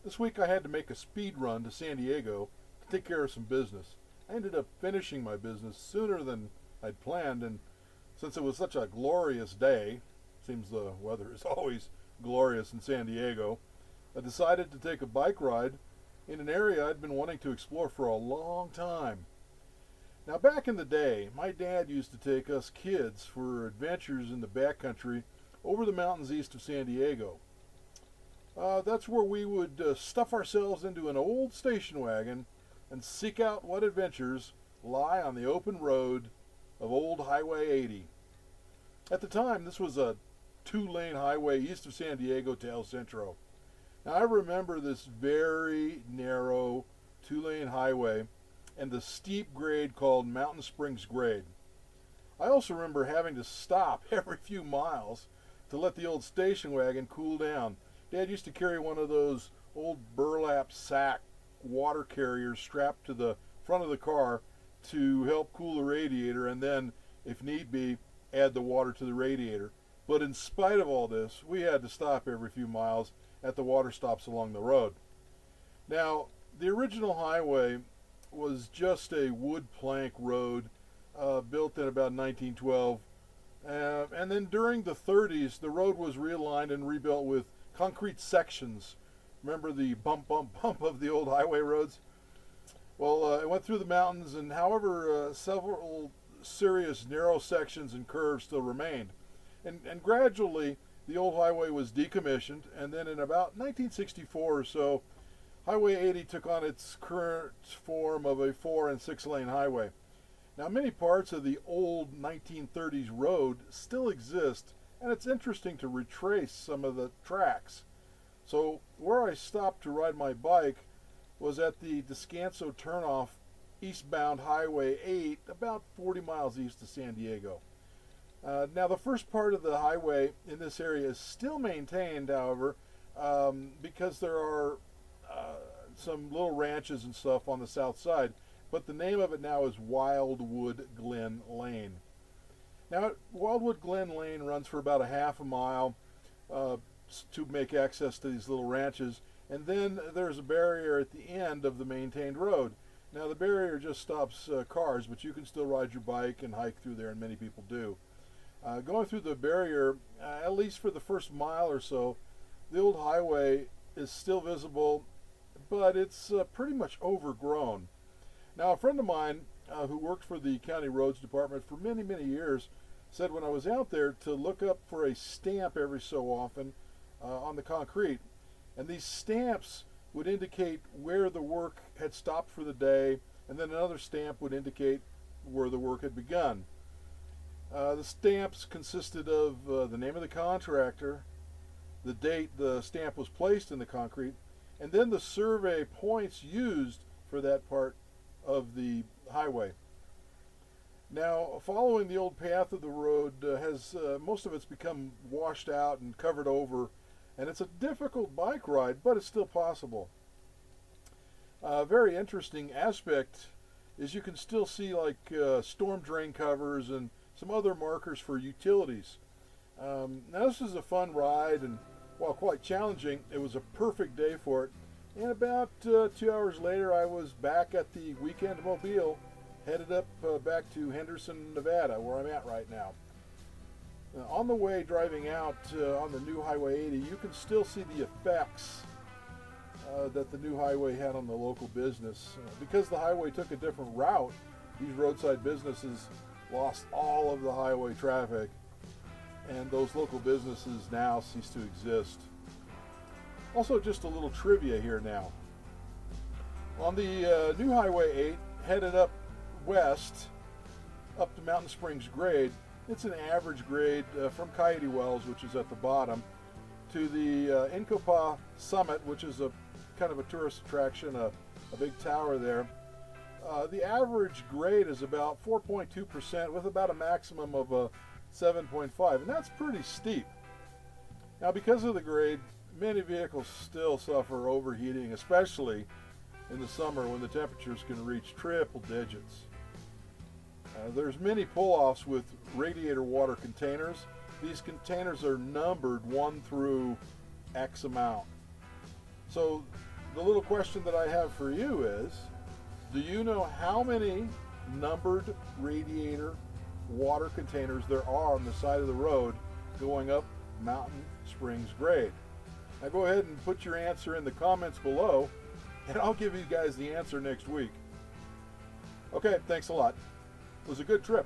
This week I had to make a speed run to San Diego to take care of some business. I ended up finishing my business sooner than I'd planned, and since it was such a glorious day, seems the weather is always glorious in San Diego, I decided to take a bike ride in an area I'd been wanting to explore for a long time. Now, back in the day, my dad used to take us kids for adventures in the backcountry over the mountains east of San Diego. That's where we would stuff ourselves into an old station wagon and seek out what adventures lie on the open road of Old Highway 80. At the time, this was a two-lane highway east of San Diego to El Centro. Now, I remember this very narrow two-lane highway and the steep grade called Mountain Springs Grade. I also remember having to stop every few miles to let the old station wagon cool down. Dad used to carry one of those old burlap sack water carriers strapped to the front of the car to help cool the radiator, and then, if need be, add the water to the radiator. But in spite of all this, we had to stop every few miles at the water stops along the road. Now, the original highway was just a wood plank road built in about 1912. And then during the 30s, the road was realigned and rebuilt with concrete sections. Remember the bump, bump, bump of the old highway roads? Well, it went through the mountains, and however, several serious narrow sections and curves still remained. And gradually, the old highway was decommissioned, and then in about 1964 or so, Highway 80 took on its current form of a 4 and 6 lane highway. Now, many parts of the old 1930s road still exist, and it's interesting to retrace some of the tracks. So, where I stopped to ride my bike was at the Descanso turnoff eastbound Highway 8, about 40 miles east of San Diego. Now, the first part of the highway in this area is still maintained, however, because there are some little ranches and stuff on the south side, but the name of it now is Wildwood Glen Lane. Now, Wildwood Glen Lane runs for about a half a mile to make access to these little ranches, and then there's a barrier at the end of the maintained road. Now, the barrier just stops cars, but you can still ride your bike and hike through there, and many people do. Going through the barrier, at least for the first mile or so, the old highway is still visible, but it's pretty much overgrown. Now, a friend of mine who worked for the county roads department for many, many years said when I was out there to look up for a stamp every so often on the concrete. And these stamps would indicate where the work had stopped for the day, and then another stamp would indicate where the work had begun. The stamps consisted of the name of the contractor, the date the stamp was placed in the concrete, and then the survey points used for that part of the highway. Now, following the old path of the road has most of it's become washed out and covered over, and it's a difficult bike ride, but it's still possible. A very interesting aspect is you can still see like storm drain covers and some other markers for utilities. Now, this is a fun ride, and while quite challenging, it was a perfect day for it. And about 2 hours later, I was back at the Weekend Mobile, headed up back to Henderson, Nevada, where I'm at right now. On the way driving out on the new Highway 80, you can still see the effects that the new highway had on the local business. Because the highway took a different route, these roadside businesses lost all of the highway traffic, and those local businesses now cease to exist. Also, just a little trivia here now. On the new Highway 8, headed up west, up to Mountain Springs Grade, it's an average grade from Coyote Wells, which is at the bottom, to the Incopa Summit, which is a kind of a tourist attraction, a big tower there. The average grade is about 4.2% with about a maximum of 7.5, and that's pretty steep. Now, because of the grade, many vehicles still suffer overheating, especially in the summer when the temperatures can reach triple digits. There's many pull-offs with radiator water containers. These containers are numbered 1 through X amount. So the little question that I have for you is, do you know how many numbered radiator water containers there are on the side of the road going up Mountain Springs grade? Now go ahead and put your answer in the comments below, and I'll give you guys the answer next week. Okay, thanks a lot. It was a good trip.